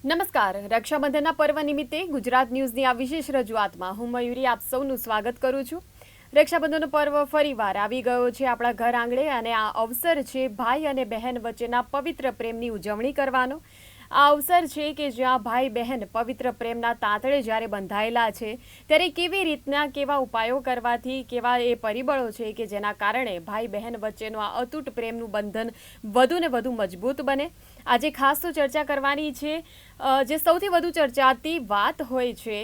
નમસ્કાર. રક્ષાબંધનના પર્વ નિમિત્તે ગુજરાત ન્યૂઝની આ વિશેષ રજૂઆતમાં હું મયુરી આપ સૌનું સ્વાગત કરું છું. રક્ષાબંધનનો પર્વ ફરીવાર આવી ગયો છે આપણા ઘર આંગણે અને આ અવસર છે ભાઈ અને બહેન વચ્ચેના પવિત્ર પ્રેમની ઉજવણી કરવાનો. આ અવસર છે કે જ્યાં ભાઈ બહેન પવિત્ર પ્રેમના તાંતણે જ્યારે બંધાયેલા છે ત્યારે કેવી રીતના કેવા ઉપાયો કરવાથી કેવા એ પરિબળો છે કે જેના કારણે ભાઈ બહેન વચ્ચેનું આ અતૂટ પ્રેમનું બંધન વધુ ને વધુ મજબૂત બને. આજે ખાસ તો ચર્ચા કરવાની છે જે સૌથી વધુ ચર્ચાતી વાત હોય છે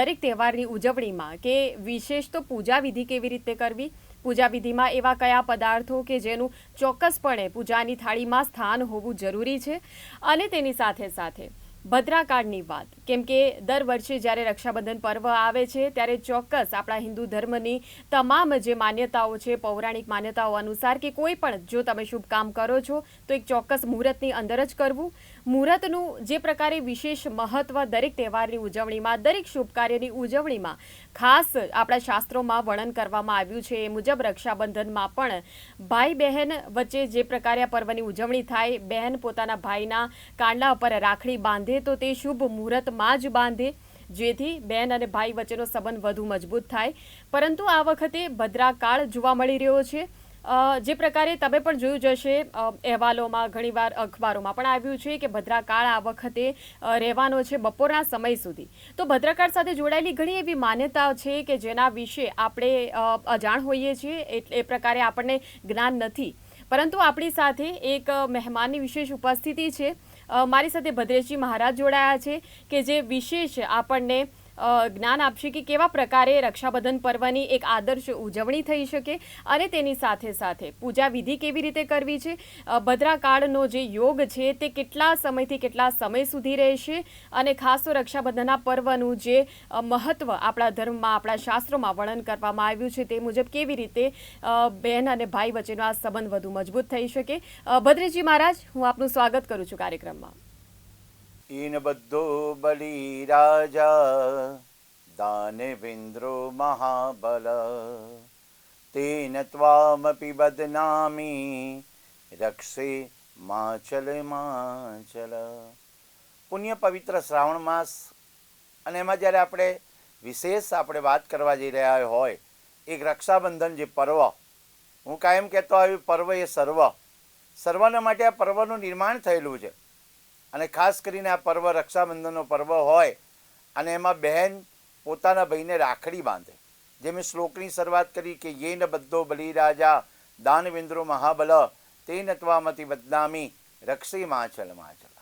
દરેક તહેવારની ઉજવણીમાં કે વિશેષ તો પૂજા વિધિ કેવી રીતે કરવી. પૂજા વિધિમાં એવા કયા પદાર્થો કે જેનું ચોક્કસપણે પૂજાની થાળીમાં સ્થાન હોવું જરૂરી છે અને તેની સાથે સાથે ભદ્રાકાળની વાત, કેમ કે દર વર્ષે જ્યારે રક્ષાબંધન પર્વ આવે છે ત્યારે ચોક્કસ આપણા હિન્દુ ધર્મની તમામ જે માન્યતાઓ છે, પૌરાણિક માન્યતાઓ અનુસાર કે કોઈ પણ જો તમે શુભ કામ કરો છો તો એક ચોક્કસ મુહૂર્તની અંદર જ કરવું. મુહૂર્તનું જે પ્રકારે વિશેષ મહત્વ દરેક તહેવારની ઉજવણીમાં, દરેક શુભ કાર્યની ઉજવણીમાં ખાસ આપણા શાસ્ત્રોમાં વર્ણન કરવામાં આવ્યું છે એ મુજબ રક્ષાબંધનમાં પણ ભાઈ બહેન વચ્ચે જે પ્રકારે આ પર્વની ઉજવણી થાય, બહેન પોતાના ભાઈના કાંડા ઉપર રાખડી બાંધે તો તે શુભ મુહૂર્તમાં જ બાંધે જેથી બહેન અને ભાઈ વચ્ચેનો સંબંધ વધુ મજબૂત થાય. પરંતુ આ વખતે ભદ્રાકાળ જોવા મળી રહ્યો છે. જે પ્રકારે તમે પણ જોયું જ હશે, અહેવાલોમાં ઘણીવાર અખબારોમાં પણ આવ્યું છે કે ભદ્રાકાળ આ વખતે રહેવાનો છે બપોરના સમય સુધી. તો ભદ્રાકાળ સાથે જોડાયેલી ઘણી એવી માન્યતાઓ છે કે જેના વિશે આપણે અજાણ હોઈએ છીએ, એ પ્રકારે આપણને જ્ઞાન નથી. પરંતુ આપણી સાથે એક મહેમાનની વિશેષ ઉપસ્થિતિ છે. મારી સાથે ભદ્રેશજી મહારાજ જોડાયા છે કે જે વિશેષ આપણને જ્ઞાન આપશે કે કેવા પ્રકારે રક્ષાબંધન પર્વની એક આદર્શ ઉજવણી થઈ શકે અને તેની સાથે સાથે પૂજા વિધિ કેવી રીતે કરવી છે, ભદ્રાકાળનો જે યોગ છે તે કેટલા સમયથી કેટલા સમય સુધી રહેશે અને ખાસ તો રક્ષાબંધનના પર્વનું જે મહત્વ આપણા ધર્મમાં, આપણા શાસ્ત્રોમાં વર્ણન કરવામાં આવ્યું છે તે મુજબ કેવી રીતે બહેન અને ભાઈ વચ્ચેનો આ સંબંધ વધુ મજબૂત થઈ શકે. ભદ્રેશજી મહારાજ, હું આપનું સ્વાગત કરું છું કાર્યક્રમમાં. ઈન બધો બલી રાજા દાનવેન્દ્રો મહાબલ તેન ત્વામપી બદનામી રક્ષે માચલ માચલ. પુણ્ય પવિત્ર શ્રાવણ માસ અને એમાં જ્યારે આપણે વિશેષ વાત કરવા જઈ રહ્યા હોય એક રક્ષાબંધન જે પર્વ, હું કાયમ કહેતો આવ્યું પર્વ એ સર્વના માટે આ પર્વનું નિર્માણ થયેલું છે. અને ખાસ કરીને આ પર્વ રક્ષાબંધનનો પર્વ હોય અને એમાં બહેન પોતાના ભાઈને રાખડી બાંધે. જે મેં શ્લોકની શરૂઆત કરી કે યેન બધો બલી રાજા દાનવેન્દ્રો મહાબલ તેન ત્વામતિ બદનામી રક્ષે માચલ માચલ.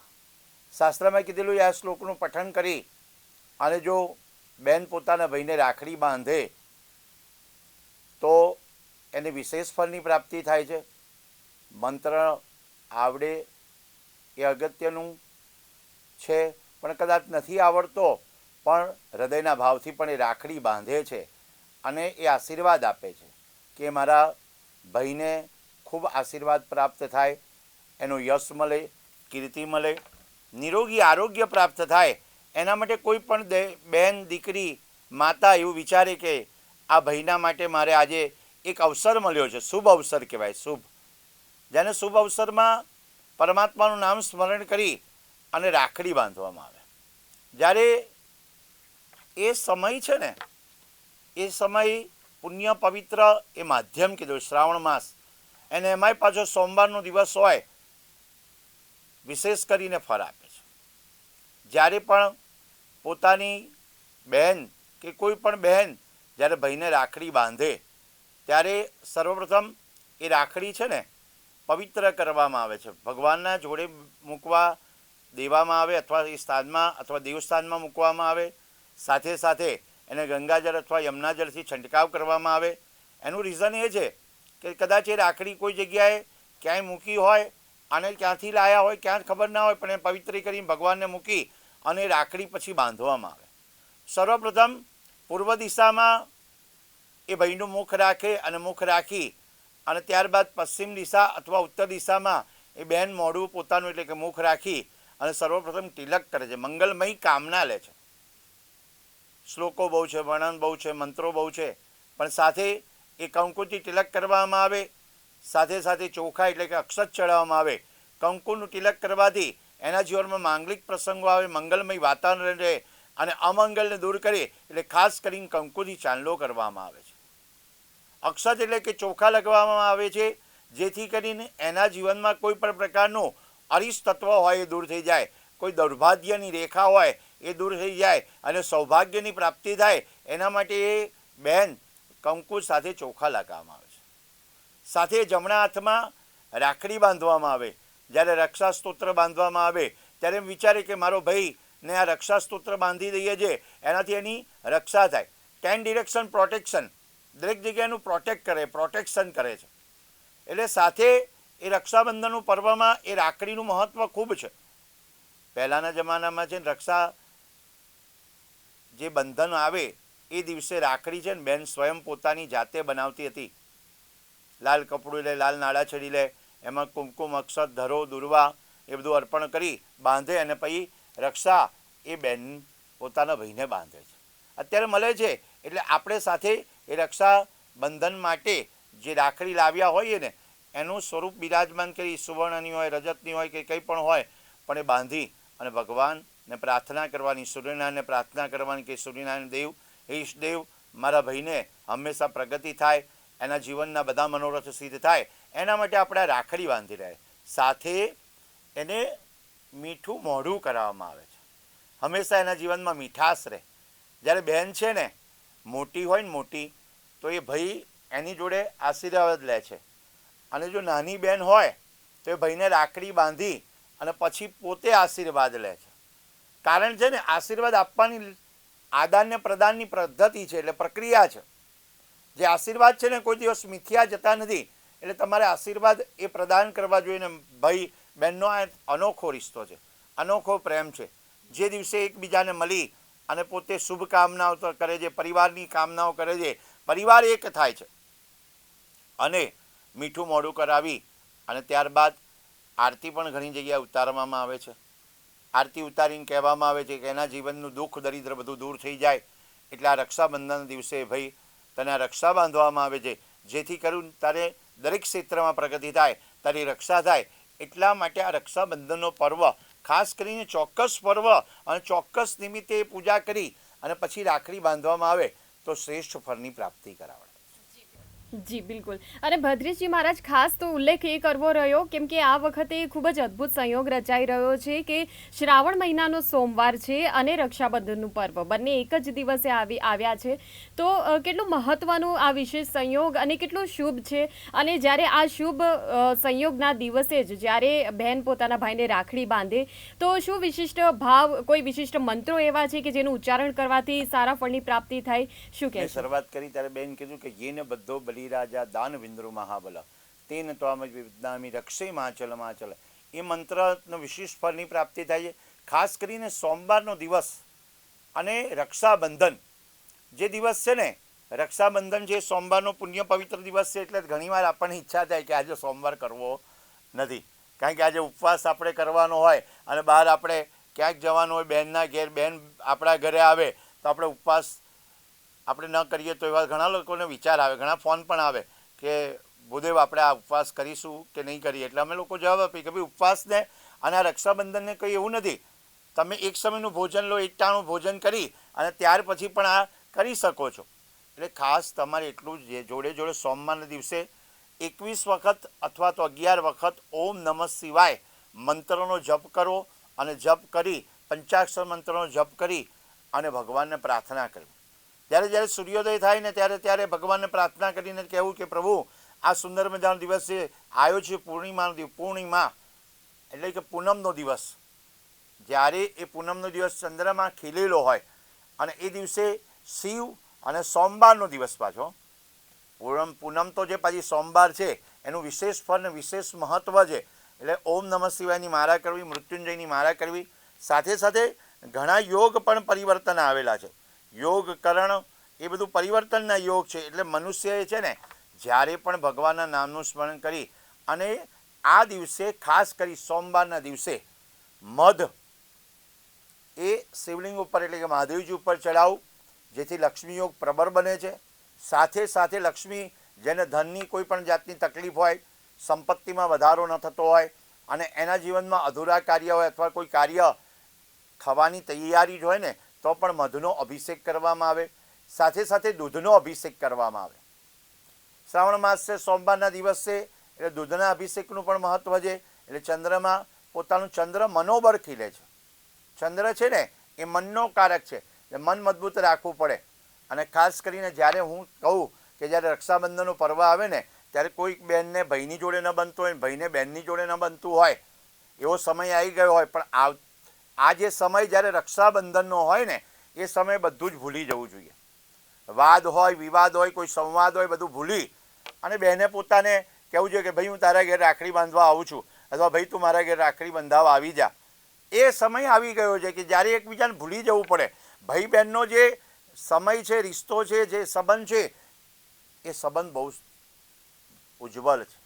શાસ્ત્રમાં કીધેલું આ શ્લોકનું પઠન કરી અને જો બહેન પોતાના ભાઈને રાખડી બાંધે તો એને વિશેષ ફળની પ્રાપ્તિ થાય છે. મંત્ર આવડે એ અગત્યનું છે, પણ કદાચ નથી આવડતો પણ હૃદયના ભાવથી પણ એ રાખડી બાંધે છે અને એ આશીર્વાદ આપે છે કે મારા ભાઈને ખૂબ આશીર્વાદ પ્રાપ્ત થાય, એનો યશ મળે, કીર્તિ મળે, નિરોગી આરોગ્ય પ્રાપ્ત થાય. એના માટે કોઈ પણ બહેન, દીકરી, માતા એવું વિચારે કે આ ભાઈના માટે મારે આજે એક અવસર મળ્યો છે, શુભ અવસર કહેવાય, શુભ. જેને શુભ અવસરમાં પરમાત્માનું નામ સ્મરણ કરી અને રાખડી બાંધવામાં આવે. જ્યારે એ સમય છે ને, એ સમય પુણ્ય પવિત્ર એ માધ્યમ કીધું શ્રાવણ માસ, અને એમાંય પાછો સોમવારનો દિવસ હોય, વિશેષ કરીને ફળ આપે છે. જ્યારે પણ પોતાની બહેન કે કોઈ પણ બહેન જ્યારે ભાઈને રાખડી બાંધે ત્યારે સર્વપ્રથમ એ રાખડી છે ને પવિત્ર કરવામાં આવે છે, ભગવાનના જોડે મૂકવા દેવામાં આવે અથવા એ સ્થાનમાં અથવા દેવસ્થાનમાં મૂકવામાં આવે. સાથે સાથે એને ગંગાજળ અથવા યમુનાજળથી છંટકાવ કરવામાં આવે. એનું રીઝન એ છે કે કદાચ એ રાખડી કોઈ જગ્યાએ ક્યાંય મૂકી હોય અને ક્યાંથી લાયા હોય, ક્યાં ખબર ના હોય, પણ એ પવિત્ર કરીને ભગવાનને મૂકી અને રાખડી પછી બાંધવામાં આવે. સર્વપ્રથમ પૂર્વ દિશામાં એ ભાઈનું મુખ રાખે અને મુખ રાખી અને ત્યારબાદ પશ્ચિમ દિશા અથવા ઉત્તર દિશામાં એ બહેન મોઢું પોતાનું એટલે કે મુખ રાખી અને સર્વપ્રથમ તિલક કરે છે, મંગલમય કામના લે છે. શ્લોકો બહુ છે, વર્ણન બહુ છે, મંત્રો બહુ છે, પણ સાથે એ કંકુથી તિલક કરવામાં આવે. સાથે સાથે ચોખા એટલે કે અક્ષત ચડાવવામાં આવે. કંકુનું તિલક કરવાથી એના જીવનમાં માંગલિક પ્રસંગો આવે, મંગલમય વાતાવરણ રહે અને અમંગલને દૂર કરે એટલે ખાસ કરીને કંકુથી ચાંદલો કરવામાં આવે છે. અક્ષત એટલે કે ચોખા લગાવવામાં આવે છે, જેથી કરીને એના જીવનમાં કોઈ પણ પ્રકારનું અરીસ તત્વ હોય એ દૂર થઈ જાય, કોઈ દુર્ભાગ્યની રેખા હોય એ દૂર થઈ જાય અને સૌભાગ્યની પ્રાપ્તિ થાય. એના માટે એ બહેન કંકુ સાથે ચોખા લગાવવામાં આવે છે. સાથે જમણા હાથમાં રાખડી બાંધવામાં આવે. જ્યારે રક્ષા સ્તોત્ર બાંધવામાં આવે ત્યારે એમ વિચારે કે મારો ભાઈને આ રક્ષા સ્તોત્ર બાંધી દઈએ છીએ, એનાથી એની રક્ષા થાય. 10 ડિરેક્શન પ્રોટેક્શન, દરેક જગ્યાએનું પ્રોટેક્ટ કરે, પ્રોટેક્શન કરે છે. એટલે સાથે એ રક્ષાબંધનનું પર્વમાં એ રાખડીનું મહત્ત્વ ખૂબ છે. પહેલાંના જમાનામાં છે ને રક્ષા જે બંધન આવે એ દિવસે રાખડી છે ને બેન સ્વયં પોતાની જાતે બનાવતી હતી. લાલ કપડું લે, લાલ નાળા છડી લે, એમાં કુમકુમ, અક્ષત, ધરો, દુર્વા એ બધું અર્પણ કરી બાંધે અને પછી રક્ષા એ બેન પોતાના ભાઈને બાંધે છે. અત્યારે મળે છે એટલે આપણે સાથે એ રક્ષાબંધન માટે જે રાખડી લાવ્યા હોઈએ ને એનું સ્વરૂપ બિરાજમાન કરી, સુવર્ણની હોય, રજતની હોય કે કંઈ પણ હોય, પણ એ બાંધી અને ભગવાનને પ્રાર્થના કરવાની, સૂર્યનારાયણને પ્રાર્થના કરવાની કે સૂર્યનારાયણ દેવ, હે ઈષ્ટદેવ, મારા ભાઈને હંમેશા પ્રગતિ થાય, એના જીવનના બધા મનોરથ સિદ્ધ થાય, એના માટે આપણે રાખડી બાંધી રહે. સાથે એને મીઠું મોઢું કરાવવામાં આવે છે. હંમેશા એના જીવનમાં મીઠાશ રહે. જ્યારે બહેન છે ને મોટી હોય ને મોટી, તો એ ભાઈ એની જોડે આશીર્વાદ લે છે. અને જો નાની બહેન હોય તો એ ભાઈને રાખડી બાંધી અને પછી પોતે આશીર્વાદ લે છે. કારણ છે ને આશીર્વાદ આપવાની આદાન ને પ્રદાનની પદ્ધતિ છે, એટલે પ્રક્રિયા છે. જે આશીર્વાદ છે ને કોઈ દિવસ મિથ્યા જતા નથી. એટલે તમારે આશીર્વાદ એ પ્રદાન કરવા જોઈએ ને. ભાઈ બહેનનો આ અનોખો રિશ્તો છે, અનોખો પ્રેમ છે. જે દિવસે એકબીજાને મળી અને પોતે શુભકામનાઓ કરે છે, પરિવારની કામનાઓ કરે છે, પરિવાર એક થાય છે. અને મીઠું મોઢું કરાવી અને ત્યારબાદ આરતી પણ ઘણી જગ્યાએ ઉતારવામાં આવે છે. આરતી ઉતારીને કહેવામાં આવે છે કે એના જીવનનું દુઃખ દરિદ્ર બધું દૂર થઈ જાય. એટલે આ રક્ષાબંધનના દિવસે ભાઈ તને આ રક્ષા બાંધવામાં આવે છે, જેથી કરીને તારે દરેક ક્ષેત્રમાં પ્રગતિ થાય, તારી રક્ષા થાય. એટલા માટે આ રક્ષાબંધનનો પર્વ ખાસ કરીને ચોક્કસ પર્વ અને ચોક્કસ નિમિત્તે પૂજા કરી અને પછી રાખડી બાંધવામાં આવે તો શ્રેષ્ઠ ફળની પ્રાપ્તિ કરાવડે. જી બિલકુલ. અને ભદ્રેશજી મહારાજ, ખાસ તો ઉલ્લેખ એ કરવો રહ્યો કેમ કે આ વખતે ખૂબ જ અદ્ભુત સંયોગ રચાઈ રહ્યો છે કે શ્રાવણ મહિનાનો સોમવાર છે અને રક્ષાબંધનનું પર્વ બંને એક જ દિવસે આવ્યા છે. તો કેટલું મહત્વનું આ વિશેષ સંયોગ અને કેટલું શુભ છે. અને જ્યારે આ શુભ સંયોગના દિવસે જ જ્યારે બહેન પોતાના ભાઈને રાખડી બાંધે તો શું વિશિષ્ટ ભાવ, કોઈ વિશિષ્ટ મંત્રો એવા છે કે જેનું ઉચ્ચારણ કરવાથી સારા ફળની પ્રાપ્તિ થાય? શું કહે? શરૂઆત કરી ત્યારે બેન કીધું કે જેને બધો બલિરાજા દાન વિંદ્રુ મહાબલ તેન ત્વામ વિદ્યામી રક્ષે માચલ માચલ. એ મંત્રનો વિશેષ ફળની પ્રાપ્તિ થાય છે. ખાસ કરીને સોમવારનો દિવસ અને રક્ષાબંધન જે દિવસ છે ને, રક્ષાબંધન જે સોમવારનો પુણ્ય પવિત્ર દિવસ છે. એટલે ઘણીવાર આપણને ઈચ્છા થાય કે આજે સોમવાર કરવો નથી, કારણ કે આજે ઉપવાસ આપણે કરવાનો હોય અને બહાર આપણે ક્યાંક જવાનું હોય, બહેનના ઘેર, બહેન આપણા ઘરે આવે તો આપણે ઉપવાસ આપણે ન કરીએ તો એવા ઘણા લોકોને વિચાર આવે, ઘણા ફોન પણ આવે કે ભૂદેવ આપણે આ ઉપવાસ કરીશું કે નહીં કરીએ. એટલે અમે લોકો જવાબ આપીએ કે ભાઈ ઉપવાસને અને આ રક્ષાબંધનને કંઈ એવું નથી. તમે એક સમયનું ભોજન લો, એક ટાણું ભોજન કરી અને ત્યાર પછી પણ આ કરી શકો છો. એટલે ખાસ તમારે એટલું જ જોડે જોડે સોમવારના દિવસે 21 વખત અથવા તો 11 વખત ઓમ નમઃ શિવાય મંત્રનો જપ કરો અને જપ કરી પંચાક્ષર મંત્રનો જપ કરી અને ભગવાનને પ્રાર્થના કરવી. જ્યારે સૂર્યોદય થાય ને ત્યારે ભગવાનને પ્રાર્થના કરીને કહેવું કે પ્રભુ આ સુંદર મજાનો દિવસ છે, આવ્યો છે પૂર્ણિમાનો દિવસ, પૂર્ણિમા એટલે કે પૂનમનો દિવસ. જ્યારે એ પૂનમનો દિવસ ચંદ્રમાં ખીલેલો હોય અને એ દિવસે શિવ અને સોમવારનો દિવસ પાછો પૂનમ તો જે પાછી સોમવાર છે એનું વિશેષ ફળ ને વિશેષ મહત્ત્વ છે. એટલે ઓમ નમઃ શિવાયની માળા કરવી, મૃત્યુંજયની માળા કરવી. સાથે સાથે ઘણા યોગ પણ પરિવર્તન આવેલા છે. યોગ કરણ એ બધું પરિવર્તનના યોગ છે. એટલે મનુષ્યએ છે ને જ્યારે પણ ભગવાનના નામનું સ્મરણ કરી અને આ દિવસે ખાસ કરી સોમવારના દિવસે મધ એ શિવલિંગ ઉપર એટલે કે મહાદેવજી ઉપર ચડાવવું, જેથી લક્ષ્મી યોગ પ્રબળ બને છે. સાથે સાથે લક્ષ્મી, જેને ધનની કોઈ પણ જાતની તકલીફ હોય, સંપત્તિમાં વધારો ન થતો હોય, અને એના જીવનમાં અધૂરા કાર્ય હોય અથવા કોઈ કાર્ય થવાની તૈયારી જ હોય ને તો પણ મધનો અભિષેક કરવામાં આવે, સાથે સાથે દૂધનો અભિષેક કરવામાં આવે. શ્રાવણ માસ છે, સોમવારના દિવસે એટલે દૂધના અભિષેકનું પણ મહત્વ છે. એટલે ચંદ્રમાં પોતાનું ચંદ્ર મનોબળ ખીલે છે. ચંદ્ર છે ને એ મનનો કારક છે, એટલે મન મજબૂત રાખવું પડે. અને ખાસ કરીને જ્યારે હું કહું કે જ્યારે રક્ષાબંધનનો પર્વ આવે ને ત્યારે કોઈક બહેનને ભાઈની જોડે ન બનતું હોય, ભાઈને બહેનની જોડે ન બનતું હોય, એવો સમય આવી ગયો હોય, પણ આ જે સમય જ્યારે રક્ષાબંધનનો હોય ને એ સમય બધું જ ભૂલી જવું જોઈએ. વાદ હોય, વિવાદ હોય, કોઈ સંવાદ હોય, બધું ભૂલી અને બહેને પોતાને કહેવું જોઈએ કે ભાઈ હું તારા ઘેર રાખડી બાંધવા આવું છું, અથવા ભાઈ તું મારા ઘેર રાખડી બંધાવવા આવી જા. એ સમય આવી ગયો છે કે જ્યારે એકબીજાને ભૂલી જવું પડે. ભાઈ બહેનનો જે સમય છે, રિશ્તો છે, જે સંબંધ છે, એ સંબંધ બહુ ઉજ્જવલ છે.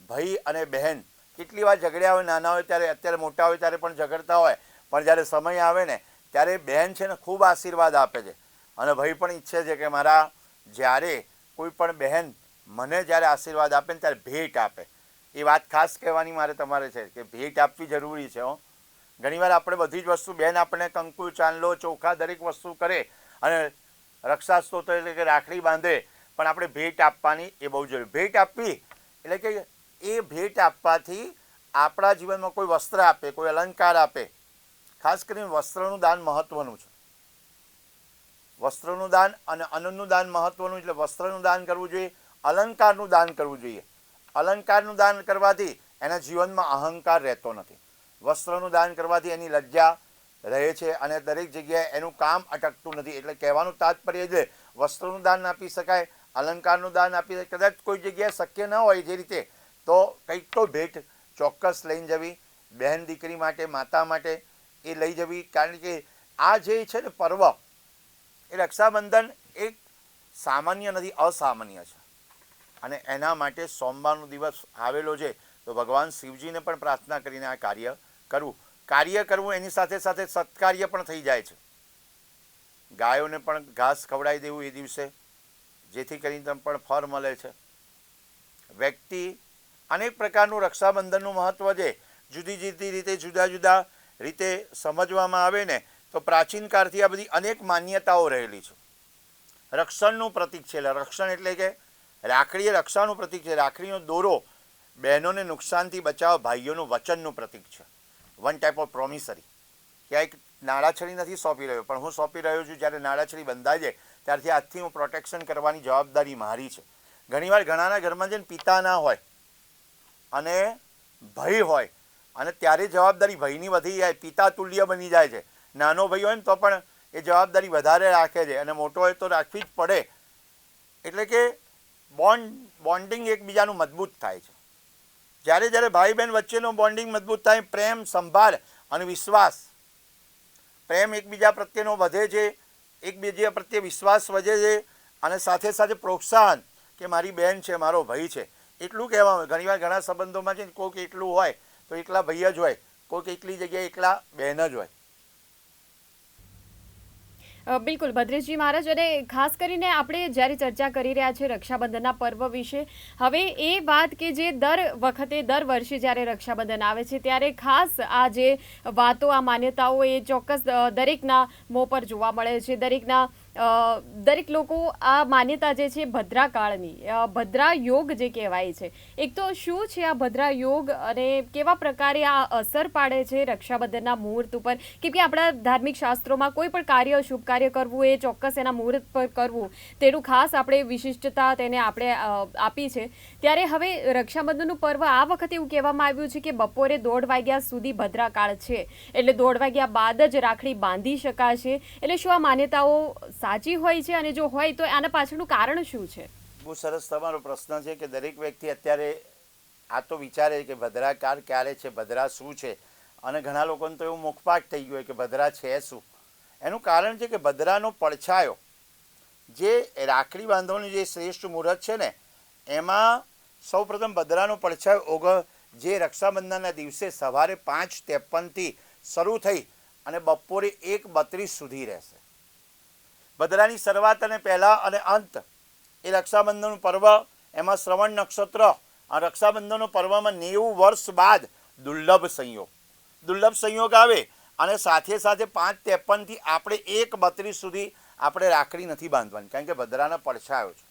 ભાઈ અને બહેન કેટલી વાર ઝઘડ્યા હોય, નાના હોય ત્યારે, અત્યારે મોટા હોય ત્યારે પણ ઝઘડતા હોય, પણ જ્યારે સમય આવે ને ત્યારે બહેન છે ને ખૂબ આશીર્વાદ આપે છે. અને ભાઈ પણ ઈચ્છે છે કે મારા જ્યારે કોઈ પણ બહેન મને જ્યારે આશીર્વાદ આપે ને ત્યારે ભેટ આપે. એ વાત ખાસ કહેવાની મારે તમારે છે કે ભેટ આપવી જરૂરી છે. ઘણીવાર આપણે બધી જ વસ્તુ, બહેન આપણે કંકુ, ચાંદલો, ચોખા દરેક વસ્તુ કરે અને રક્ષા સ્તોત્ર એટલે કે રાખડી બાંધે, પણ આપણે ભેટ આપવાની એ બહુ જરૂરી. ભેટ આપવી એટલે કે એ ભેટ આપવાથી આપણા જીવનમાં કોઈ વસ્ત્ર આપે, કોઈ અલંકાર આપે. ખાસ કરીને વસ્ત્રનું દાન મહત્વનું છે. વસ્ત્રનું દાન અને અન્નનું દાન મહત્વનું, એટલે વસ્ત્રનું દાન કરવું જોઈએ, અલંકારનું દાન કરવું જોઈએ. અલંકારનું દાન કરવાથી એના જીવનમાં અહંકાર રહેતો નથી. વસ્ત્રનું દાન કરવાથી એની લજ્જા રહે છે અને દરેક જગ્યાએ એનું કામ અટકતું નથી. એટલે કહેવાનું તાત્પર્ય છે વસ્ત્રનું દાન આપી શકાય, અલંકારનું દાન આપી શકાય. કદાચ કોઈ જગ્યાએ શક્ય ન હોય જે રીતે, તો કંઈક તો ભેટ ચોક્કસ લઈને જવી, બહેન દીકરી માટે, માતા માટે એ લઈ જવી. કારણ કે આ જે છે ને પર્વ, એ રક્ષાબંધન એક સામાન્ય નથી, અસામાન્ય છે. અને એના માટે સોમવારનો દિવસ આવેલો છે તો ભગવાન શિવજીને પણ પ્રાર્થના કરીને આ કાર્ય કરવું. એની સાથે સાથે સત્કાર્ય પણ થઈ જાય છે. ગાયોને પણ ઘાસ ખવડાવી દેવું એ દિવસે, જેથી કરીને તમને પણ ફળ મળે છે. વ્યક્તિ અનેક પ્રકારનું રક્ષાબંધનનું મહત્વ છે. જુદી જુદી રીતે, જુદા જુદા રીતે સમજવામાં આવે ને તો પ્રાચીન કાળથી આ બધી અનેક માન્યતાઓ રહેલી છે. રક્ષણનું પ્રતીક છે. રક્ષણ એટલે કે રાખડી એ રક્ષાનું પ્રતીક છે. રાખડીનો દોરો બહેનોને નુકસાનથી બચાવવા ભાઈઓનું વચનનું પ્રતીક છે. One type of promissory. ક્યાંક નાળાછડી નથી સોંપી રહ્યો, પણ હું સોંપી રહ્યો છું. જ્યારે નાળાછડી બંધાય છે ત્યારથી આજથી હું પ્રોટેક્શન કરવાની જવાબદારી મારી છે. ઘણીવાર ઘણાના ઘરમાં છે ને પિતા ના હોય અને ભાઈ હોય, અને ત્યારે જવાબદારી ભાઈની વધી જાય, પિતા તુલ્ય બની જાય છે. નાનો ભાઈ હોય ને તો પણ એ જવાબદારી વધારે રાખે છે, અને મોટો હોય તો રાખવી જ પડે. એટલે કે બોન્ડિંગ એકબીજાનું મજબૂત થાય છે. જ્યારે જ્યારે ભાઈ બહેન વચ્ચેનો બોન્ડિંગ મજબૂત થાય, પ્રેમ, સંભાળ અને વિશ્વાસ, પ્રેમ એકબીજા પ્રત્યેનો વધે છે, એકબીજા પ્રત્યે વિશ્વાસ વધે છે, અને સાથે સાથે પ્રોત્સાહન કે મારી બહેન છે, મારો ભાઈ છે, એટલું કહેવામાં આવે. ઘણીવાર ઘણા સંબંધોમાં છે કોઈક એટલું હોય તો એકલા ભાઈ જ હોય, કોઈક એકલી જગ્યાએ એકલા બહેન જ હોય. બિલકુલ ભદ્રેશજી મહારાજ, અને ખાસ કરીને આપણે જ્યારે ચર્ચા કરી રહ્યા છીએ રક્ષાબંધનના પર્વ વિશે, હવે એ વાત કે જે દર વર્ષે જ્યારે રક્ષાબંધન આવે છે ત્યારે ખાસ આ જે વાતો, આ માન્યતાઓ એ ચોક્કસ દરેકના મોં પર જોવા મળે છે. દરેક લોકો આ માન્યતા જે છે ભદ્રા કાળની, ભદ્રા યોગ જે કહેવાય છે, એક તો શું છે આ ભદ્રા યોગ અને કેવા પ્રકારે આ અસર પાડે છે રક્ષાબંધનના મુહૂર્ત ઉપર? કેમ કે આપણા ધાર્મિક શાસ્ત્રોમાં કોઈ પણ કાર્ય, શુભ કાર્ય કરવું એ ચોક્કસ એના મુહૂર્ત પર કરવું, તેનું ખાસ આપણે વિશિષ્ટતા તેને આપણે આપી છે. ત્યારે હવે રક્ષાબંધનનું પર્વ આ વખતે એવું કહેવામાં આવ્યું છે કે બપોરે 1:30 વાગ્યા સુધી ભદ્રા કાળ છે, એટલે 1:30 વાગ્યા બાદ જ રાખડી બાંધી શકાશે. એટલે શું આ માન્યતાઓ સાચી હોય છે, અને જો હોય તો આના પાછળનું કારણ શું છે? બહુ સરસ તમારો પ્રશ્ન છે કે દરેક વ્યક્તિ અત્યારે આ તો વિચારે કે ભદ્રા કાળ ક્યારે છે, ભદ્રા શું છે, અને ઘણા લોકોને તો એવું મુખપાઠ થઈ ગયું કે ભદ્રા છે શું. એનું કારણ છે કે ભદ્રાનો પડછાયો, જે રાખડી બાંધવાનું જે શ્રેષ્ઠ મુહૂર્ત છે ને, એમાં સૌપ્રથમ ભદ્રાનો પડછાયો જે રક્ષાબંધનના દિવસે સવારે 5:53થી શરૂ થઈ અને બપોરે 1:32 સુધી રહેશે. ભદ્રાની શરૂઆત અને પહેલાં અને અંત એ રક્ષાબંધનનું પર્વ, એમાં શ્રવણ નક્ષત્ર, આ રક્ષાબંધનનો પર્વમાં 90 વર્ષ બાદ દુર્લભ સંયોગ આવે અને સાથે સાથે 5:53 આપણે 1:32 સુધી આપણે રાખડી નથી બાંધવાની, કારણ કે ભદ્રાના પડછાયો છે,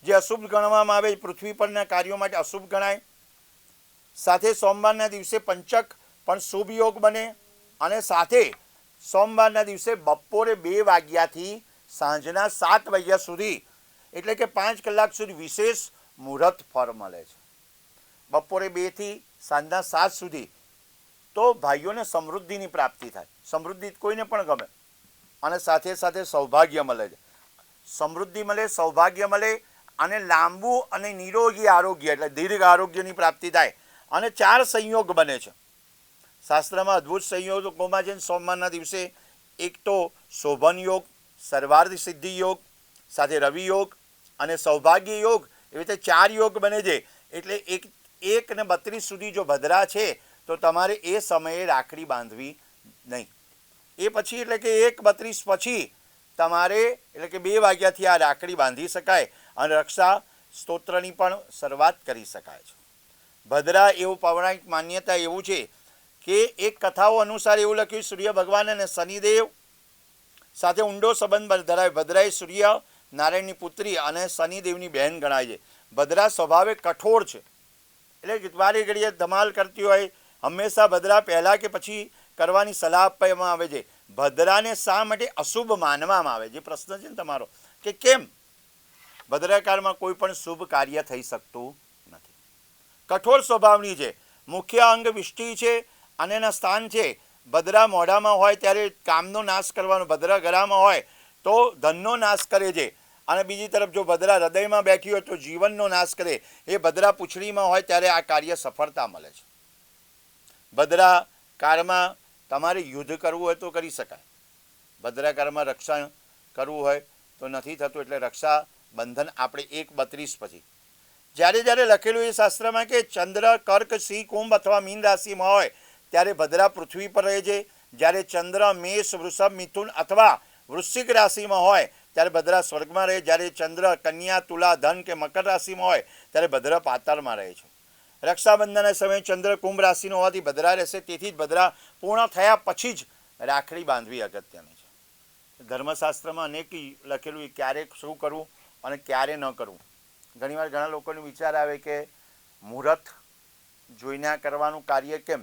જે અશુભ ગણવામાં આવે, પૃથ્વી પરના કાર્યો માટે અશુભ ગણાય. સાથે સોમવારના દિવસે પંચક પણ શુભ યોગ બને અને સાથે સોમવારના દિવસે બપોરે 2 વાગ્યાથી સાંજના 7 વાગ્યા સુધી, એટલે કે 5 કલાક સુધી વિશેષ મુહૂર્ત ફળ મળે છે. બપોરે 2 થી સાંજના 7 સુધી તો ભાઈઓને સમૃદ્ધિની પ્રાપ્તિ થાય. સમૃદ્ધિ કોઈને પણ ગમે અને સાથે સાથે સૌભાગ્ય મળે છે. સમૃદ્ધિ મળે, સૌભાગ્ય મળે અને લાંબુ અને નિરોગી આરોગ્ય એટલે દીર્ઘ આરોગ્યની પ્રાપ્તિ થાય. અને 4 સંયોગ બને છે શાસ્ત્રમાં, અદ્ભુત સંયોગોમાં છે. સોમવારના દિવસે એક તો શોભન યોગ, સર્વાર્થ સિદ્ધિ યોગ, સાથે રવિ યોગ અને સૌભાગ્ય યોગ, એવી રીતે 4 યોગ બને છે. એટલે 1 ને 32 સુધી જો ભદ્રા છે તો તમારે એ સમયે રાખડી બાંધવી નહીં. એ પછી એટલે કે 1:32 પછી તમારે એટલે કે 2 વાગ્યાથી આ રાખડી બાંધી શકાય અને રક્ષા સ્તોત્રની પણ શરૂઆત કરી શકાય છે. ભદ્રા એવું પૌરાણિક માન્યતા એવું છે કે એક કથાઓ અનુસાર એવું લખ્યું, સૂર્ય ભગવાન અને શનિદેવ સાથે ઊંડો સંબંધ ધરાવે. ભદ્રા એ સૂર્ય નારાયણની પુત્રી અને શનિદેવની બહેન ગણાય છે. ભદ્રા સ્વભાવે કઠોર છે, એટલે વારે ઘડીએ ધમાલ કરતી હોય. હંમેશા ભદ્રા પહેલાં કે પછી કરવાની સલાહ આપવામાં આવે છે. ભદ્રાને શા માટે અશુભ માનવામાં આવે? જે પ્રશ્ન છે ને તમારો કે કેમ ભદ્રાકાળમાં કોઈ પણ શુભ કાર્ય થઈ શકતું નથી. કઠોર સ્વભાવની છે, મુખ્ય અંગ વિષ્ટિ છે અને એના સ્થાન છે. ભદ્રા મોઢામાં હોય ત્યારે કામનો નાશ કરવાનો, ભદ્રા ગળામાં હોય તો ધનનો નાશ કરે છે અને બીજી તરફ જો ભદ્રા હૃદયમાં બેઠી હોય તો જીવનનો નાશ કરે. એ ભદ્રા પૂંછડીમાં હોય ત્યારે આ કાર્ય સફળતા મળે છે. ભદ્રા કાળમાં તમારે યુદ્ધ કરવું હોય તો કરી શકાય. ભદ્રા કાળમાં રક્ષા કરવું હોય તો નથી થતું, એટલે રક્ષા બંધન આપણે 1:32 પછી. જ્યારે લખેલું એ શાસ્ત્રમાં કે ચંદ્ર કર્ક, સિંહ, કુંભ અથવા મીન રાશિમાં હોય ત્યારે ભદ્રા પૃથ્વી પર રહે છે. જ્યારે ચંદ્ર મેષ, વૃષભ, મિથુન અથવા વૃશ્ચિક રાશિમાં હોય ત્યારે ભદ્રા સ્વર્ગમાં રહે. જ્યારે ચંદ્ર કન્યા, તુલા, ધન કે મકર રાશિમાં હોય ત્યારે ભદ્રા પાતાળમાં રહે છે. રક્ષાબંધનના સમયે ચંદ્ર કુંભ રાશિનો હોવાથી ભદ્રા રહેશે. તેથી જ ભદ્રા પૂર્ણ થયા પછી જ રાખડી બાંધવી અગત્યની છે. ધર્મશાસ્ત્રમાં અનેક લખેલું ક્યારે શું કરવું અને ક્યારે ન કરવું. ઘણીવાર ઘણા લોકોને વિચાર આવે કે મુહૂર્ત જોઈને કરવાનું કાર્ય કેમ?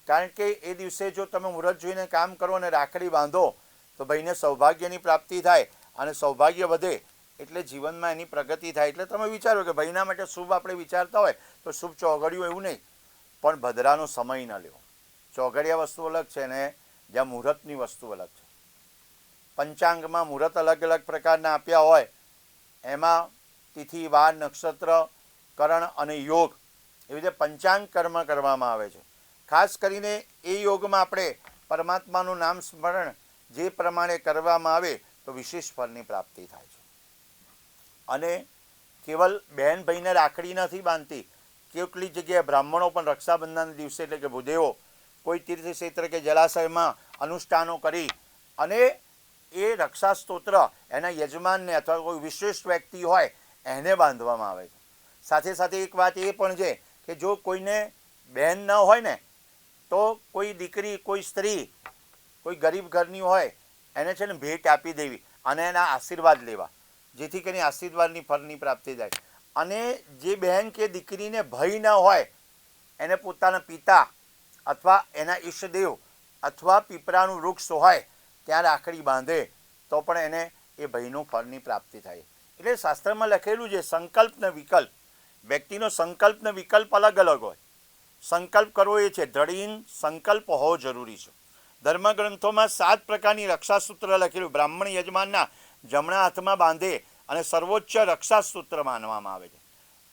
કારણ કે એ દિવસે જો તમે મુહૂર્ત જોઈને કામ કરો અને રાખડી બાંધો તો ભાઈને સૌભાગ્યની પ્રાપ્તિ થાય અને સૌભાગ્ય વધે એટલે જીવનમાં એની પ્રગતિ થાય. એટલે તમે વિચારો કે ભાઈના માટે શુભ આપણે વિચારતા હોય તો શુભ ચોઘડિયું એવું નહીં, પણ ભદ્રાનો સમય ન લેવો. ચોઘડિયા વસ્તુ અલગ છે ને જ્યાં મુહૂર્તની વસ્તુ અલગ છે. પંચાંગમાં મુહૂર્ત અલગ અલગ પ્રકારના આપ્યા હોય, એમાં તિથિ, વાર, નક્ષત્ર, કરણ અને યોગ એવી રીતે પંચાંગ કર્મ કરવામાં આવે છે. ખાસ કરીને એ યોગમાં આપણે પરમાત્માનું નામ સ્મરણ જે પ્રમાણે કરવામાં આવે તો વિશેષ ફળની પ્રાપ્તિ થાય છે. અને કેવલ બહેન ભાઈને રાખડી નથી બાંધતી, કેટલી જગ્યાએ બ્રાહ્મણો પણ રક્ષાબંધનના દિવસે એટલે કે ભૂદેવો કોઈ તીર્થક્ષેત્ર કે જલાશયમાં અનુષ્ઠાનો કરી અને એ રક્ષા સ્તોત્ર એના યજમાનને અથવા કોઈ વિશેષ વ્યક્તિ હોય એને બાંધવામાં આવે છે. સાથે સાથે એક વાત એ પણ છે કે જો કોઈને બહેન ન હોય ને તો કોઈ દીકરી, કોઈ સ્ત્રી, કોઈ ગરીબ ઘરની હોય એને છે ને ભેટ આપી દેવી અને એના આશીર્વાદ લેવા, જેથી કરીને આશીર્વાદની ફળની પ્રાપ્તિ થાય. અને જે બહેન કે દીકરીને ભય ન હોય એને પોતાના પિતા અથવા એના ઈષ્ટદેવ અથવા પીપળાનું વૃક્ષ હોય ત્યાં રાખડી બાંધે તો પણ એને એ ભયનું ફળની પ્રાપ્તિ થાય. એટલે શાસ્ત્રમાં લખેલું છે સંકલ્પ ને વિકલ્પ. વ્યક્તિનો સંકલ્પ ને વિકલ્પ અલગ અલગ હોય. સંકલ્પ કરવો એ છે દ્રઢ સંકલ્પ હોવો જરૂરી છે. ધર્મગ્રંથોમાં 7 પ્રકારની રક્ષાસૂત્ર લખેલું. બ્રાહ્મણ યજમાનના જમણા હાથમાં બાંધે અને સર્વોચ્ચ રક્ષાસૂત્ર માનવામાં આવે છે.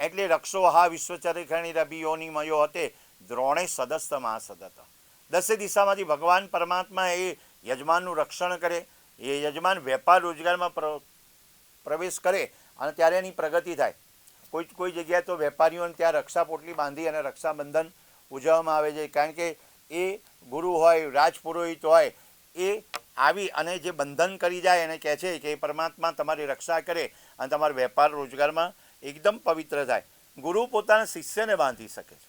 એટલે રક્ષો હા વિશ્વચરિખણી રબિયોની મયો હતે દ્રોણે સદસ્ત મહાસદત. 10 દિશામાંથી ભગવાન પરમાત્મા એ યજમાનનું રક્ષણ કરે. એ યજમાન વેપાર રોજગારમાં પ્રવેશ કરે અને ત્યારે એની પ્રગતિ થાય. કોઈ જગ્યાએ તો વેપારીઓને ત્યાં રક્ષા પોટલી બાંધી અને રક્ષાબંધન ઉજવવામાં આવે છે. કારણ કે એ ગુરુ હોય, રાજપુરોહિત હોય, એ આવી અને જે બંધન કરી જાય એને કહે છે કે પરમાત્મા તમારી રક્ષા કરે અને તમારા વેપાર રોજગારમાં એકદમ પવિત્ર થાય. ગુરુ પોતાના શિષ્યને બાંધી શકે છે.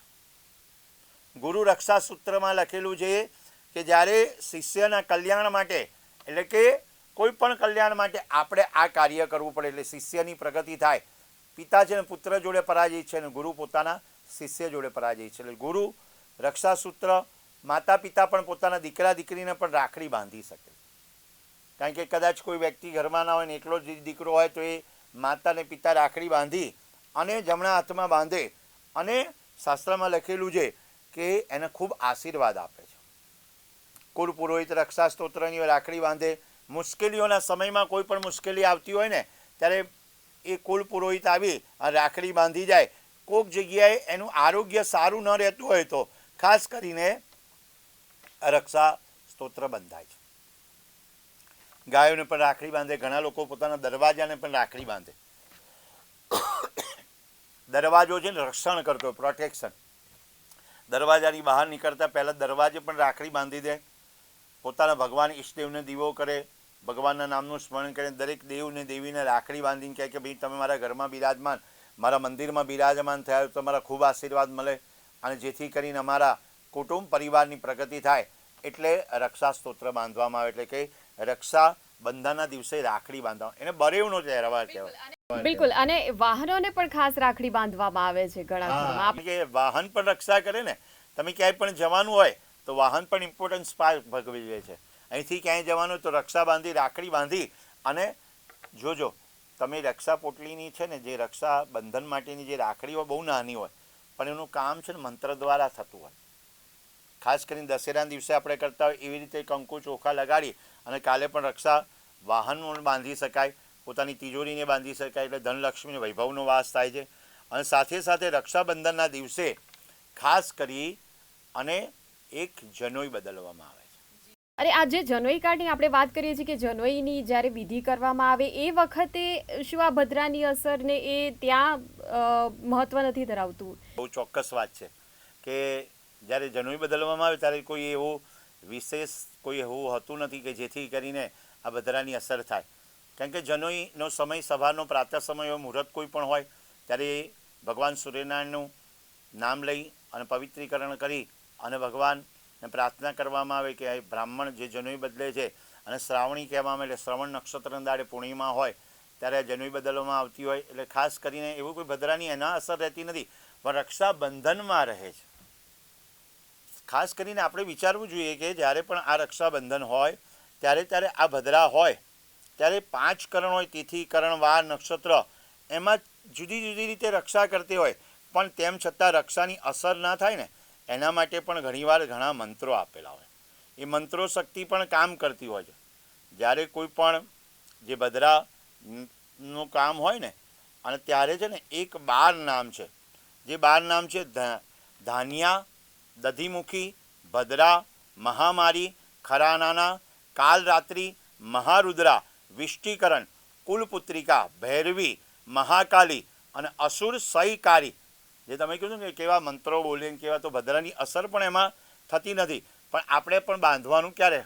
ગુરુ રક્ષા સૂત્રમાં લખેલું છે કે જ્યારે શિષ્યના કલ્યાણ માટે એટલે કે કોઈ પણ કલ્યાણ માટે આપણે આ કાર્ય કરવું પડે એટલે શિષ્યની પ્રગતિ થાય. પિતા છે ને પુત્ર જોડે પરાજય છે અને ગુરુ પોતાના શિષ્ય જોડે પરાજય છે. એટલે ગુરુ રક્ષા સૂત્ર, માતા પિતા પણ પોતાના દીકરા દીકરીને પણ રાખડી બાંધી શકે. કારણ કે કદાચ કોઈ વ્યક્તિ ઘરમાં ના હોય ને એકલો જ દીકરો હોય તો એ માતા ને પિતા રાખડી બાંધી અને જમણા હાથમાં બાંધે અને શાસ્ત્રમાં લખેલું છે કે એને ખૂબ આશીર્વાદ આપે છે. કુલ પુરોહિત રક્ષા સ્તોત્રની રાખડી બાંધે. મુશ્કેલીઓના સમયમાં કોઈ પણ મુશ્કેલી આવતી હોય ને ત્યારે એ કુલ પુરોહિત આવી અને રાખડી બાંધી જાય. કોઈક જગ્યાએ એનું આરોગ્ય સારું ન રહેતું હોય તો ખાસ કરીને રક્ષા સ્તોત્ર બંધાય છે. ગાયોને પણ રાખડી બાંધે. ઘણા લોકો પોતાના દરવાજાને પણ રાખડી બાંધે. દરવાજો છે ને રક્ષણ કરતો, પ્રોટેક્શન. દરવાજાની બહાર નીકળતા પહેલાં દરવાજે પણ રાખડી બાંધી દે. પોતાના ભગવાન ઈષ્ટદેવને દીવો કરે, ભગવાનના નામનું સ્મરણ કરે. દરેક દેવને દેવીને રાખડી બાંધીને કહે કે ભાઈ તમે મારા ઘરમાં બિરાજમાન, મારા મંદિરમાં બિરાજમાન થયા તો તમારા ખૂબ આશીર્વાદ મળે અને જેથી કરીને અમારા કુટુંબ પરિવારની પ્રગતિ થાય. એટલે રક્ષા સ્તોત્ર બાંધવામાં આવે. એટલે કે રક્ષા બંધનના દિવસે રાખડી બાંધવા, એને બરેવનો તહેવાર કહેવાય. બિલકુલ. અને વાહનોને પણ ખાસ રાખડી બાંધવામાં આવે છે ઘણા ઘરોમાં. કે વાહન પણ રક્ષા કરે ને. તમે ક્યાંય પણ જવાનું હોય તો વાહન પણ ઇમ્પોર્ટન્સ ભજવે છે. અહીંથી ક્યાંય જવાનું તો રક્ષા બાંધી, રાખડી બાંધી અને જોજો તમે રક્ષા પોટલીની છે ને જે રક્ષા બંધન માટેની જે રાખડી હોય બહુ નાની હોય પણ એનું કામ છે ને મંત્ર દ્વારા થતું હોય. ખાસ કરીને દશેરાના દિવસે આપણે કરતા હોય એવી રીતે કંકુ ચોખા લગાડી અને કાલે પણ રક્ષા વાહન બાંધી શકાય, પોતાની તિજોરીને બાંધી શકાય. એટલે ધનલક્ષ્મી વૈભવનો વાસ થાય છે. અને સાથે સાથે રક્ષાબંધનના દિવસે ખાસ કરી અને એક જનોઈ બદલવામાં આવે છે. અરે આ જે જનોઈ કાઢની આપણે વાત કરીએ છીએ કે જનોઈની જ્યારે વિધિ કરવામાં આવે એ વખતે શું આ ભદ્રાની અસરને એ ત્યાં મહત્વ નથી ધરાવતું? બહુ ચોક્કસ વાત છે કે જ્યારે જનોઈ બદલવામાં આવે ત્યારે કોઈ એવું વિશેષ કોઈ એવું હોતું નથી કે જેથી કરીને આ ભદ્રાની અસર થાય. કારણ કે જનોઈનો સમય સવારનો પ્રાતઃ સમય હોય, મુહૂર્ત કોઈ પણ હોય ત્યારે ભગવાન સૂર્યનારાયણનું નામ લઈ અને પવિત્રીકરણ કરી અને ભગવાનને પ્રાર્થના કરવામાં આવે કે બ્રાહ્મણ જે જનોઈ બદલે છે અને શ્રાવણી કહેવામાં આવે એટલે શ્રવણ નક્ષત્રના દાડે પૂર્ણિમા હોય ત્યારે જનોઈ બદલવામાં આવતી હોય. એટલે ખાસ કરીને એવું કોઈ ભદ્રાની એના અસર રહેતી નથી પણ રક્ષાબંધનમાં રહે છે. ખાસ કરીને આપણે વિચારવું જોઈએ કે જ્યારે પણ આ રક્ષાબંધન હોય ત્યારે આ ભદ્રા હોય ત્યારે 5 કરણ હોય, તિથિ, કરણ, વાર, નક્ષત્ર, એમાં જુદી જુદી રીતે રક્ષા કરતી હોય પણ તેમ છતાં રક્ષાની અસર ના થાય ને એના માટે પણ ઘણીવાર ઘણા મંત્રો આપેલા હોય. એ મંત્રો શક્તિ પણ કામ કરતી હોય છે. જ્યારે કોઈ પણ જે ભદ્રાનું કામ હોય ને અને ત્યારે છે ને એક 12 નામ છે. જે 12 નામ છે ધાન્યા, દધીમુખી, ભદ્રા, મહામારી, ખરાનાના, કાલરાત્રિ, મહારુદ્રા, વિષ્ટિકરણ, કુલપુત્રિકા, ભૈરવી, મહાકાલી અને અસુર સહીકારી. જે તમે કીધું ને કેવા મંત્રો બોલીને કેવા, તો ભદ્રાની અસર પણ એમાં થતી નથી. પણ આપણે પણ બાંધવાનું ક્યારે?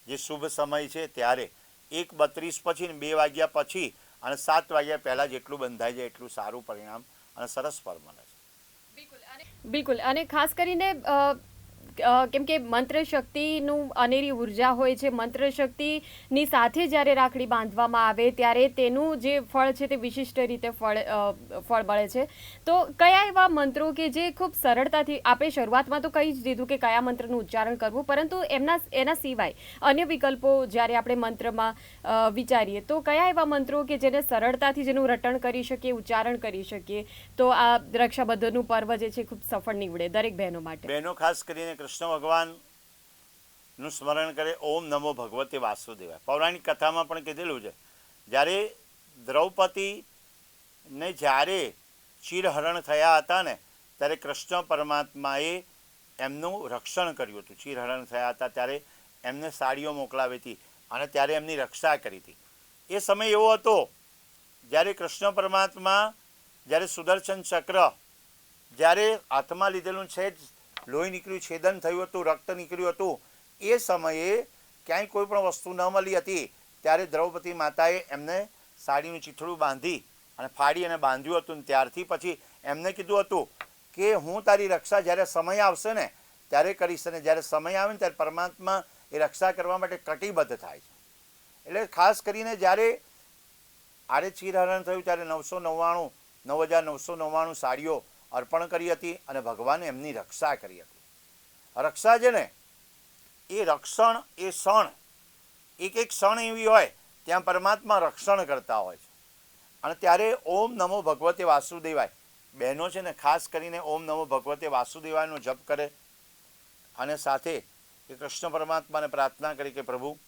જે શુભ સમય છે ત્યારે 1:32 પછી ને 2 વાગ્યા પછી અને 7 વાગ્યા પહેલાં જેટલું બંધાય જાય એટલું સારું પરિણામ અને સરસ ફળ મળે છે. બિલકુલ. અને ખાસ કરીને કેમ કે મંત્ર શક્તિનું અનેરી ઉર્જા હોય છે. મંત્ર શક્તિની સાથે જ્યારે રાખડી બાંધવામાં આવે ત્યારે તેનું જે ફળ છે તે વિશિષ્ટ રીતે ફળ મળે છે. તો કયા એવા મંત્રો કે જે ખૂબ સરળતાથી, આપણે શરૂઆતમાં તો કહી જ દીધું કે કયા મંત્રનું ઉચ્ચારણ કરવું, પરંતુ એના સિવાય અન્ય વિકલ્પો જ્યારે આપણે મંત્રમાં વિચારીએ તો કયા એવા મંત્રો કે જેને સરળતાથી જેનું રટણ કરી શકીએ, ઉચ્ચારણ કરી શકીએ તો આ રક્ષાબંધનનું પર્વ જે છે ખૂબ સફળ નીવડે દરેક બહેનો માટે? બહેનો ખાસ કરીને કૃષ્ણ ભગવાનનું સ્મરણ કરે. ઓમ નમો ભગવતે વાસુદેવાય. પૌરાણિક કથામાં પણ કીધેલું છે જ્યારે દ્રૌપદીને જ્યારે ચીરહરણ થયા હતા ને ત્યારે કૃષ્ણ પરમાત્માએ એમનું રક્ષણ કર્યું હતું. ચીરહરણ થયા હતા ત્યારે એમને સાડીઓ મોકલાવી હતી અને ત્યારે એમની રક્ષા કરી હતી. એ સમય એવો હતો જ્યારે કૃષ્ણ પરમાત્મા જ્યારે સુદર્શન ચક્ર જ્યારે હાથમાં લીધેલું છે, લોહી નીકળ્યું, છેદન થયું હતું, રક્ત નીકળ્યું હતું, એ સમયે ક્યાંય કોઈ પણ વસ્તુ ન મળી હતી ત્યારે દ્રૌપદી માતાએ એમને સાડીનું ચીથડું બાંધી અને ફાડી અને બાંધ્યું હતું. ત્યારથી પછી એમને કીધું હતું કે હું તારી રક્ષા જ્યારે સમય આવશે ને ત્યારે કરીશ, અને જ્યારે સમય આવે ને ત્યારે પરમાત્મા એ રક્ષા કરવા માટે કટિબદ્ધ થાય છે. એટલે ખાસ કરીને જ્યારે આરે ચીરહરણ થયું ત્યારે 9,999 સાડીઓ અર્પણ કરી હતી અને ભગવાને એમની રક્ષા કરી હતી. રક્ષા છે ને એ રક્ષણ, એ ક્ષણ, એક એક ક્ષણ એવી હોય ત્યાં પરમાત્મા રક્ષણ કરતા હોય છે. અને ત્યારે ઓમ નમો ભગવતે વાસુદેવાય, બહેનો છે ને ખાસ કરીને ઓમ નમો ભગવતે વાસુદેવાયનો જપ કરે અને સાથે એ કૃષ્ણ પરમાત્માને પ્રાર્થના કરી કે પ્રભુ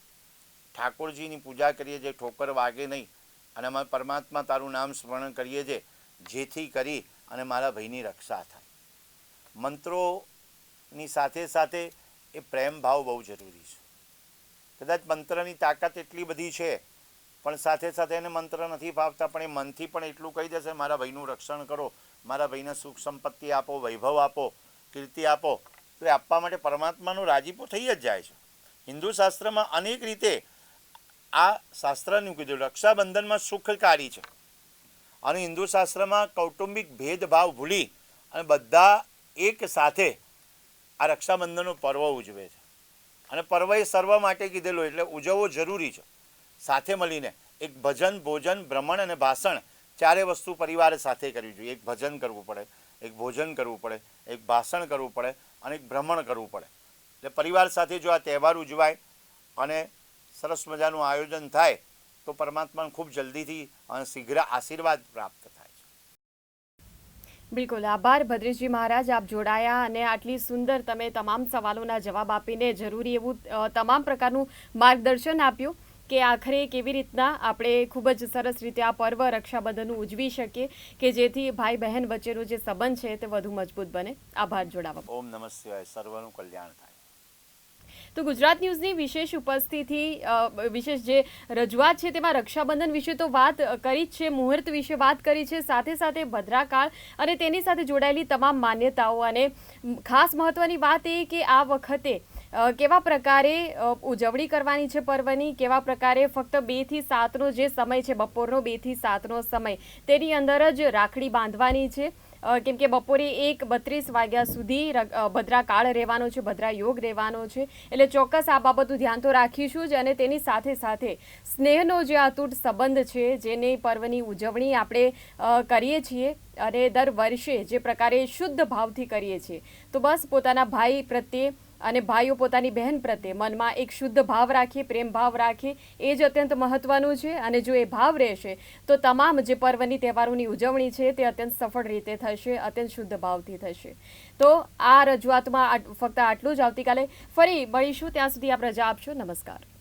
ઠાકોરજીની પૂજા કરીએ જે ઠોકર વાગે નહીં, અને અમે પરમાત્મા તારું નામ સ્મરણ કરીએ છીએ જેથી કરી અને મારા ભાઈની રક્ષા થાય. મંત્રોની સાથે સાથે એ પ્રેમ ભાવ બહુ જરૂરી છે. કદાચ મંત્રની તાકાત એટલી બધી છે પણ સાથે સાથે એને મંત્ર નથી ફાવતા, પણ એ મનથી પણ એટલું કહી દેશે મારા ભાઈનું રક્ષણ કરો, મારા ભાઈને સુખ સંપત્તિ આપો, વૈભવ આપો, કીર્તિ આપો, તો એ આપવા માટે પરમાત્માનો રાજીપો થઈ જ જાય છે. હિન્દુ શાસ્ત્રમાં અનેક રીતે આ શાસ્ત્રનું કીધું રક્ષાબંધનમાં સુખકારી છે. અને હિન્દુ શાસ્ત્રમાં કૌટુંબિક ભેદભાવ ભૂલી અને બધા એક સાથે આ રક્ષાબંધનનો પર્વ ઉજવે છે. અને પર્વ એ સર્વ માટે કીધેલું એટલે ઉજવવો જરૂરી છે. સાથે મળીને એક ભજન, ભોજન, ભ્રમણ અને ભાષણ ચારે વસ્તુ પરિવાર સાથે કરવી જોઈએ. એક ભજન કરવું પડે, એક ભોજન કરવું પડે, એક ભાષણ કરવું પડે અને એક ભ્રમણ કરવું પડે. એટલે પરિવાર સાથે જો આ તહેવાર ઉજવાય અને સરસ મજાનું આયોજન થાય તો પરમાત્માને ખૂબ જલ્દીથી અને શીઘ્ર આશીર્વાદ પ્રાપ્ત થાય છે. બિલકુલ આભાર ભદ્રેશજી મહારાજ, આપ જોડાયા અને આટલી સુંદર તમે તમામ સવાલોના જવાબ આપીને જરૂરી એવું તમામ પ્રકારનું માર્ગદર્શન આપ્યું કે આખરે કેવી રીતના આપણે ખૂબ જ સરસ રીતે આ પર્વ રક્ષાબંધનનું ઉજવી શકીએ કે જેથી ભાઈ બહેન વચ્ચેનો જે સંબંધ છે તે વધુ મજબૂત બને. આભાર જોડાવા. ઓમ નમઃ શિવાય. સર્વનું કલ્યાણ થાય. તો ગુજરાત ન્યૂઝની વિશેષ ઉપસ્થિતિ, વિશેષ જે રજૂઆત છે તેમાં રક્ષાબંધન વિશે તો વાત કરી જ છે, મુહૂર્ત વિશે વાત કરી છે, સાથે સાથે ભદ્રાકાળ અને તેની સાથે જોડાયેલી તમામ માન્યતાઓ, અને ખાસ મહત્વની વાત એ કે આ વખતે કેવા પ્રકારે ઉજવણી કરવાની છે પર્વની, કેવા પ્રકારે ફક્ત 2 થી 7નો જે સમય છે, બપોરનો 2 થી 7નો સમય, તેની અંદર જ રાખડી બાંધવાની છે. કેમ કે બપોરે 1:32 વાગ્યા સુધી ભદ્રાકાળ રહેવાનો છે, ભદ્રા યોગ રહેવાનો છે. એટલે ચોક્કસ આ બાબતનું ધ્યાન તો રાખીશું જ, અને તેની સાથે સાથે સ્નેહનો જે અતૂટ સંબંધ છે જેની પર્વની ઉજવણી આપણે કરીએ છીએ અને દર વર્ષે જે પ્રકારે શુદ્ધ ભાવથી કરીએ છીએ, તો બસ પોતાના ભાઈ પ્રત્યે અને ભાઈઓ પોતાની બહેન પ્રત્યે મનમાં એક શુદ્ધ ભાવ રાખીએ, પ્રેમ ભાવ રાખીએ, એ જ અત્યંત મહત્વનું છે. અને જો એ ભાવ રહેશે તો તમામ જે પર્વની તહેવારોની ઉજવણી છે તે અત્યંત સફળ રીતે થશે, અત્યંત શુદ્ધ ભાવથી થશે. તો આ રજૂઆતમાં ફક્ત આટલું જ. આવતીકાલે ફરી મળીશું, ત્યાં સુધી આપ રજા આપશો. નમસ્કાર.